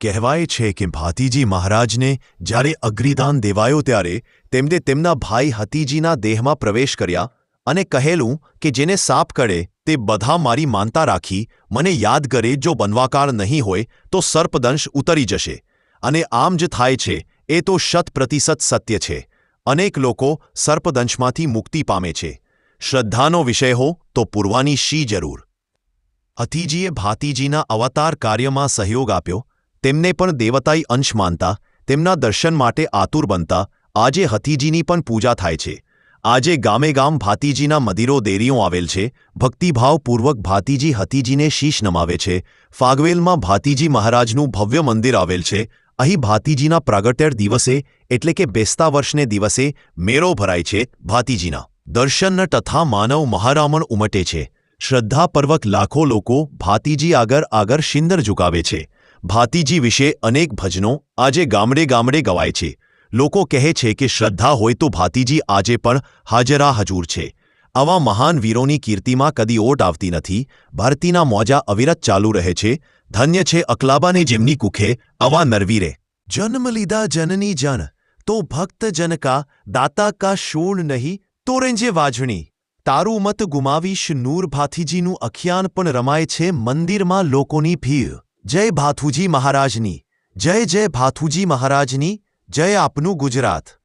કહેવાય છે કે ભાતીજી મહારાજને જ્યારે અગ્નિદાન દેવાયો ત્યારે તેમને તેમના ભાઈ હતીજીના દેહમાં પ્રવેશ કર્યા અને કહેલું કે જેને સાપ કડે તે બધા મારી માનતા રાખી મને યાદ કરે, જો બનવાકાર નહીં હોય તો સર્પદંશ ઉતરી જશે. અને આમ જ થાય છે. એ તો 100% સત્ય છે. અનેક લોકો સર્પદંશમાંથી મુક્તિ પામે છે. શ્રદ્ધાનો વિષય હો તો પૂરવાની શી જરૂર. હતીજીએ ભાતીજીના અવતાર કાર્યમાં સહયોગ આપ્યો. તેમને પણ દેવતાઈ અંશ માનતા, તેમના દર્શન માટે આતુર બનતા આજે હતીજીની પણ પૂજા થાય છે. આજે ગામે ગામ ભાતીજીના મંદિરો દેરીઓ આવેલ છે. ભક્તિભાવપૂર્વક ભાતીજી હતીજીને શીશ નમાવે છે. ફાગવેલમાં ભાતીજી મહારાજનું ભવ્ય મંદિર આવેલ છે. અહીં ભાતીજીના પ્રાગટ્ય દિવસે એટલે કે બેસતા વર્ષને દિવસે મેળો ભરાય છે. ભાતીજીના દર્શન તથા માનવ મહારામણ ઉમટે છે. શ્રદ્ધાપૂર્વક લાખો લોકો ભાતીજી આગળ શિંદર ઝુકાવે છે. ભાતીજી વિશે અનેક ભજનો આજે ગામડે ગામડે ગવાય છે. લોકો કહે છે કે શ્રદ્ધા હોય તો ભાતીજી આજે પણ હાજરા હજૂર છે. આવા મહાન વીરોની કીર્તિમાં કદી ઓટ આવતી નથી. ભારતીના મોજા અવિરત ચાલુ રહે છે. ધન્ય છે અકલાબાને જેમની કુખે આવા નરવીરે જન્મ લીધા. જનની જન તો ભક્ત જન કા દાતા કા શૂળ નહીં તોરેંજે વાજણી. તારું મત ગુમાવીશ નૂર. ભાતીજીનું અખ્યાન પણ રમાય છે મંદિરમાં લોકોની ભીડ. જય ભાથુજી મહારાજની જય. જય ભાથુજી મહારાજની જય. આપનું ગુજરાત.